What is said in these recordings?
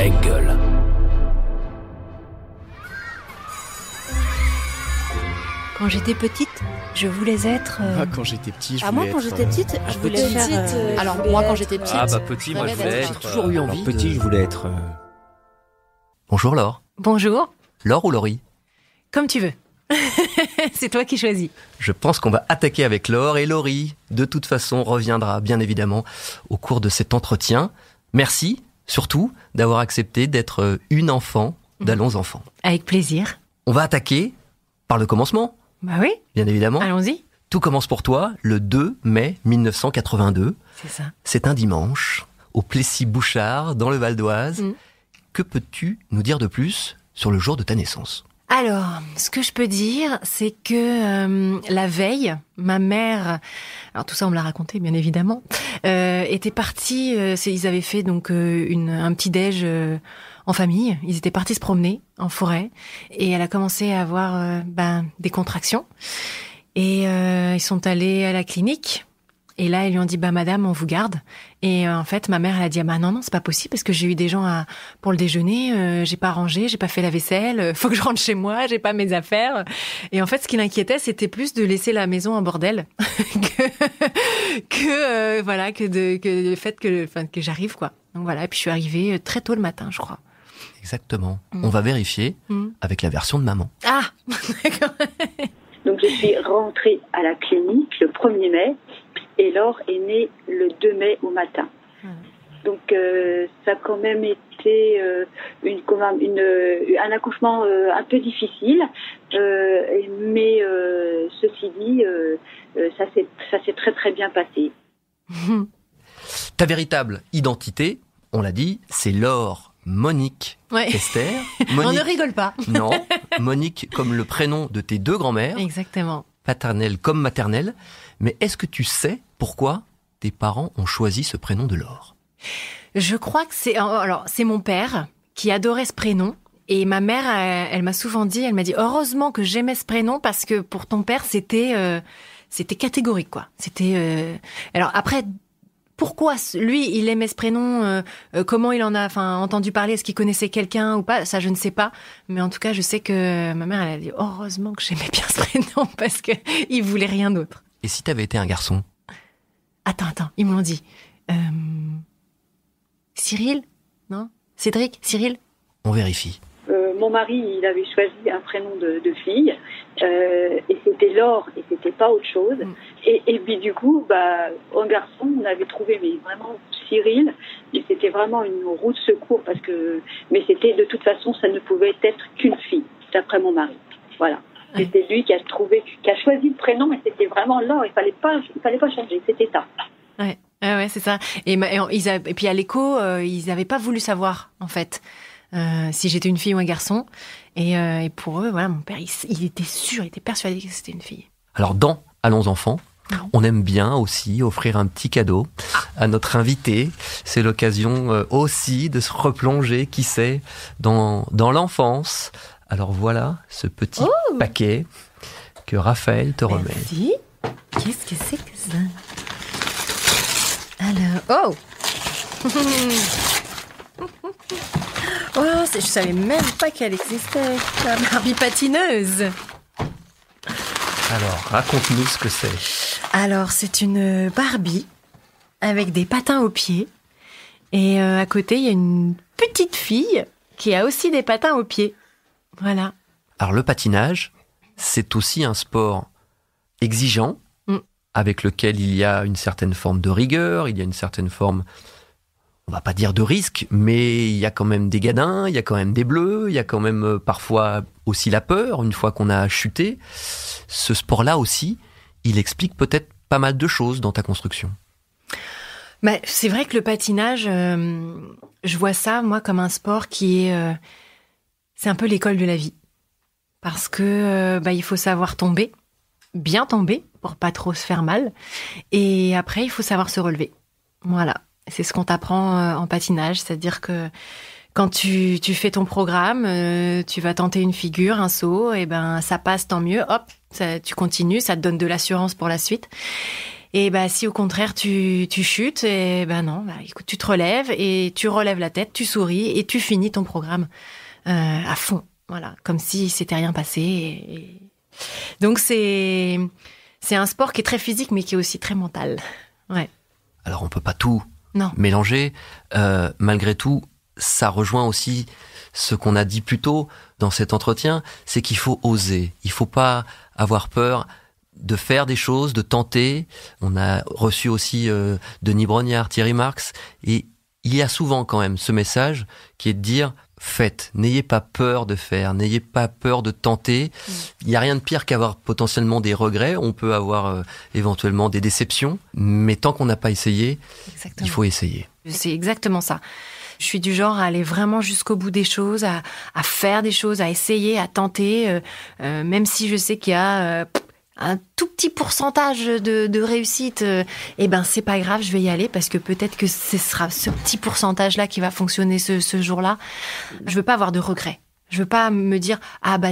Engel. Quand j'étais petite, je voulais être... Quand j'étais petit, je voulais moi, être... quand j'étais petite, je voulais faire... Alors, moi, quand j'étais petite... Petit, moi, je voulais être... J'ai toujours eu envie Petit, je voulais être... Bonjour, Laure. Bonjour, Laure ou Laurie? comme tu veux. C'est toi qui choisis. Je pense qu'on va attaquer avec Laure, et Laurie, de toute façon, reviendra bien évidemment au cours de cet entretien. Merci, surtout, d'avoir accepté d'être une enfant d'Allons Enfants. Avec plaisir. On va attaquer par le commencement, Bah oui, bien évidemment. allons-y. Tout commence pour toi le 2 mai 1982. C'est ça. C'est un dimanche, au Plessis-Bouchard, dans le Val d'Oise. Que peux-tu nous dire de plus sur le jour de ta naissance? Alors, ce que je peux dire, c'est que la veille, ma mère, alors tout ça on me l'a raconté bien évidemment, était partie, ils avaient fait donc un petit déj en famille, ils étaient partis se promener en forêt et elle a commencé à avoir des contractions et ils sont allés à la clinique. Et là, ils lui ont dit, madame, on vous garde. Et en fait, ma mère, elle a dit, non, c'est pas possible parce que j'ai eu des gens pour le déjeuner, j'ai pas rangé, j'ai pas fait la vaisselle, faut que je rentre chez moi, j'ai pas mes affaires. Et en fait, ce qui l'inquiétait, c'était plus de laisser la maison en bordel que le fait que j'arrive, quoi. Donc voilà, et puis je suis arrivée très tôt le matin, je crois. Exactement. On va vérifier avec la version de maman. Ah, d'accord. Donc je suis rentrée à la clinique le 1er mai et Laure est née le 2 mai au matin. Donc ça a quand même été un accouchement un peu difficile, mais ceci dit, ça s'est très très bien passé. Ta véritable identité, on l'a dit, c'est Laure Monique Esther. On ne rigole pas. Non, Monique comme le prénom de tes deux grands-mères. Exactement. Paternelle comme maternelle. Mais est-ce que tu sais pourquoi tes parents ont choisi ce prénom de Laure? Je crois que c'est mon père qui adorait ce prénom. Et ma mère, elle m'a souvent dit, elle m'a dit, heureusement que j'aimais ce prénom parce que pour ton père, c'était catégorique, quoi. Alors après, pourquoi lui, il aimait ce prénom, comment il en a entendu parler, est-ce qu'il connaissait quelqu'un ou pas, ça je ne sais pas. Mais en tout cas, je sais que ma mère, elle a dit, heureusement que j'aimais bien ce prénom parce que il voulait rien d'autre. Et si t'avais été un garçon? Attends, ils me l'ont dit. Cyril? Non? Cédric? Cyril? On vérifie. Mon mari, il avait choisi un prénom de fille, et c'était Laure, et c'était pas autre chose. Et puis du coup, un garçon, on avait trouvé vraiment Cyril, et c'était vraiment une roue de secours mais c'était de toute façon, ça ne pouvait être qu'une fille, d'après mon mari. Voilà. Ouais. C'était lui qui a choisi le prénom, et c'était vraiment Laure. Il fallait pas changer, c'était ça. Ouais, c'est ça. Et puis à l'écho, ils n'avaient pas voulu savoir en fait. Si j'étais une fille ou un garçon. Et pour eux, voilà, mon père, il était sûr, il était persuadé que c'était une fille. Alors, dans Allons Enfants, on aime bien aussi offrir un petit cadeau à notre invité. C'est l'occasion aussi de se replonger, qui sait, dans l'enfance. Alors voilà, ce petit paquet que Raphaël te remet. Merci. Qu'est-ce que c'est que ça? Alors, je savais même pas qu'elle existait, la Barbie patineuse. Alors, raconte-nous ce que c'est. Alors, c'est une Barbie avec des patins aux pieds. Et à côté, il y a une petite fille qui a aussi des patins aux pieds. Voilà. Alors, le patinage, c'est aussi un sport exigeant, avec lequel il y a une certaine forme de rigueur, il y a une certaine forme... On va pas dire de risque, mais il y a quand même des gadins, il y a quand même des bleus, il y a quand même parfois aussi la peur, une fois qu'on a chuté. Ce sport-là aussi, il explique peut-être pas mal de choses dans ta construction. C'est vrai que le patinage, je vois ça, moi, comme un sport qui est... c'est un peu l'école de la vie. Parce que il faut savoir tomber, bien tomber, pour pas trop se faire mal. Et après, il faut savoir se relever. Voilà. C'est ce qu'on t'apprend en patinage, c'est-à-dire que quand tu fais ton programme, tu vas tenter une figure, un saut, et ça passe, tant mieux, hop, tu continues, ça te donne de l'assurance pour la suite. Et si au contraire tu chutes, et non, écoute, tu te relèves et tu relèves la tête, tu souris et tu finis ton programme à fond. Voilà, comme si c'était rien passé. Donc c'est un sport qui est très physique, mais qui est aussi très mental. Ouais. Alors on peut pas tout mélanger. Malgré tout, ça rejoint aussi ce qu'on a dit plus tôt dans cet entretien, c'est qu'il faut oser. Il faut pas avoir peur de faire des choses, de tenter. On a reçu aussi Denis Brognard, Thierry Marx, et il y a souvent quand même ce message qui est de dire faites, n'ayez pas peur de faire, n'ayez pas peur de tenter. Il n'y a rien de pire qu'avoir potentiellement des regrets. On peut avoir éventuellement des déceptions, mais tant qu'on n'a pas essayé, il faut essayer. C'est exactement ça. Je suis du genre à aller vraiment jusqu'au bout des choses, à faire des choses, à essayer, à tenter, même si je sais qu'il y a un tout petit pourcentage de réussite, c'est pas grave, je vais y aller parce que peut-être que ce sera ce petit pourcentage-là qui va fonctionner ce jour-là. Je veux pas avoir de regrets. Je veux pas me dire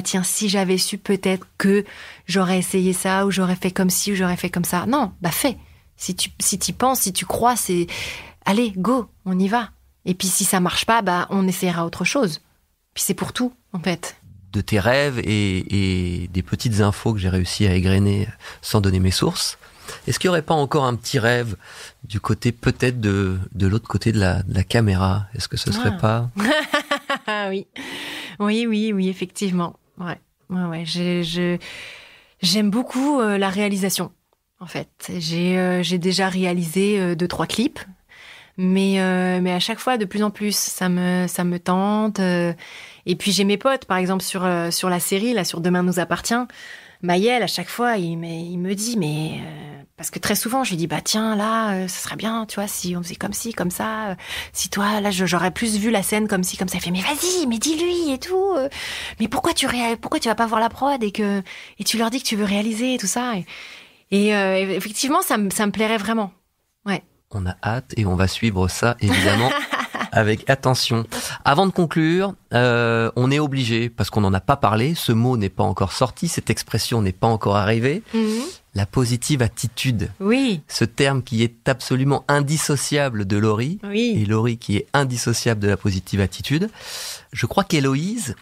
tiens, si j'avais su, peut-être que j'aurais essayé ça ou j'aurais fait comme ci ou j'aurais fait comme ça. Non, fais. Si t'y penses, si tu crois, c'est allez, go, on y va. Et puis si ça marche pas, on essaiera autre chose. Puis c'est pour tout, en fait. De tes rêves et des petites infos que j'ai réussi à égrener sans donner mes sources. Est-ce qu'il n'y aurait pas encore un petit rêve du côté peut-être de l'autre côté de la caméra? Est-ce que ce serait pas... Oui, effectivement. Ouais. J'aime beaucoup la réalisation, en fait. J'ai déjà réalisé 2-3 clips. Mais à chaque fois, de plus en plus, ça me tente. Et puis j'ai mes potes, par exemple sur la série, là, sur Demain nous appartient. Maël, à chaque fois, il me dit, parce que très souvent, je lui dis, tiens, là, ça serait bien, tu vois, si on faisait comme ci, comme ça. Si toi, là, j'aurais plus vu la scène comme ci, comme ça. Il fait, mais vas-y, mais dis-lui et tout. Mais pourquoi tu vas pas voir la prod et tu leur dis que tu veux réaliser et tout ça. Et effectivement, ça me plairait vraiment. Ouais. On a hâte et on va suivre ça, évidemment, avec attention. Avant de conclure, on est obligé, parce qu'on n'en a pas parlé, ce mot n'est pas encore sorti, cette expression n'est pas encore arrivée, la positive attitude. Oui. Ce terme qui est absolument indissociable de Laurie, et Laurie qui est indissociable de la positive attitude. Je crois qu'Héloïse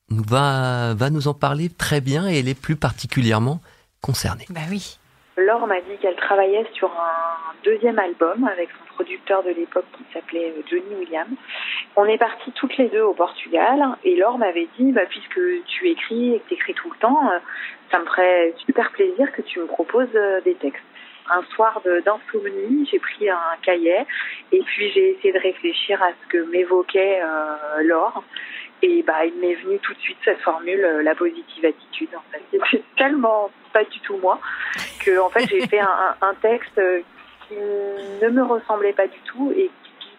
va nous en parler très bien et elle est plus particulièrement concernée. Oui. Laure m'a dit qu'elle travaillait sur un deuxième album avec son producteur de l'époque qui s'appelait Johnny Williams. On est partis toutes les deux au Portugal et Laure m'avait dit puisque tu écris et que tu écris tout le temps, ça me ferait super plaisir que tu me proposes des textes. Un soir d'insomnie, j'ai pris un cahier et puis j'ai essayé de réfléchir à ce que m'évoquait Laure. Et il m'est venu tout de suite cette formule, la positive attitude. En fait, c'est tellement pas du tout moi que en fait j'ai fait un texte qui ne me ressemblait pas du tout et qui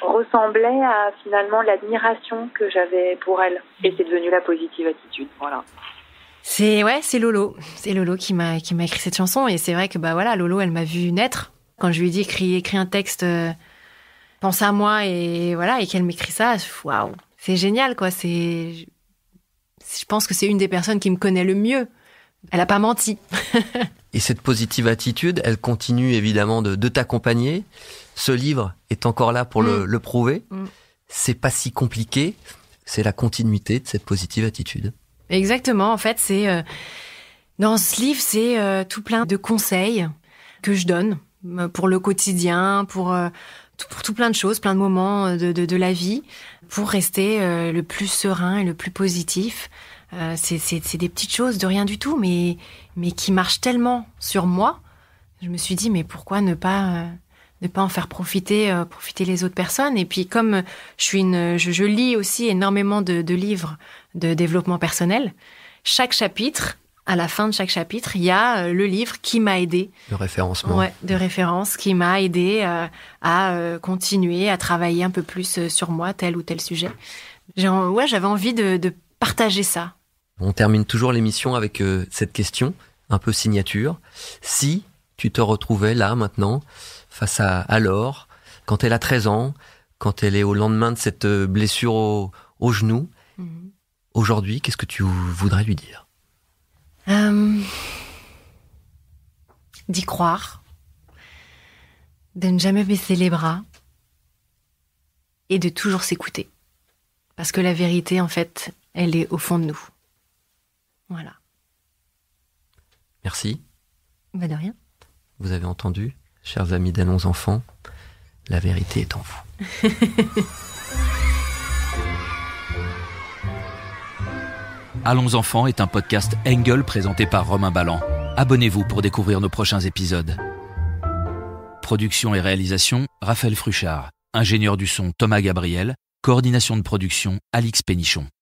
ressemblait à finalement l'admiration que j'avais pour elle. Et c'est devenu la positive attitude. Voilà. C'est Lolo. C'est Lolo qui m'a écrit cette chanson et c'est vrai que Lolo, elle m'a vu naître quand je lui ai dit écris un texte, pense à moi et voilà et qu'elle m'écrit ça. Waouh. C'est génial, quoi. Je pense que c'est une des personnes qui me connaît le mieux. Elle a pas menti. Et cette positive attitude, elle continue évidemment de t'accompagner. Ce livre est encore là pour le prouver. C'est pas si compliqué. C'est la continuité de cette positive attitude. Exactement. En fait, dans ce livre, c'est tout plein de conseils que je donne pour le quotidien, pour tout plein de choses, plein de moments de la vie, pour rester le plus serein et le plus positif. C'est des petites choses de rien du tout, mais qui marchent tellement sur moi. Je me suis dit, mais pourquoi ne pas en faire profiter les autres personnes. Et puis comme je lis aussi énormément de livres de développement personnel, chaque chapitre, à la fin de chaque chapitre, il y a le livre qui m'a aidé. De référencement. Ouais, de référence, qui m'a aidé à continuer, à travailler un peu plus sur moi, tel ou tel sujet. J'avais envie de partager ça. On termine toujours l'émission avec cette question, un peu signature. Si tu te retrouvais là, maintenant, face à Laure, quand elle a 13 ans, quand elle est au lendemain de cette blessure au genou, aujourd'hui, qu'est-ce que tu voudrais lui dire ? d'y croire, de ne jamais baisser les bras et de toujours s'écouter. Parce que la vérité, en fait, elle est au fond de nous. Voilà. Merci. Bah de rien. Vous avez entendu, chers amis d'Allons Enfants, la vérité est en vous. Allons Enfants est un podcast Engel présenté par Romain Ballan. Abonnez-vous pour découvrir nos prochains épisodes. Production et réalisation, Raphaël Fruchard. Ingénieur du son, Thomas Gabriel. Coordination de production, Alix Pénichon.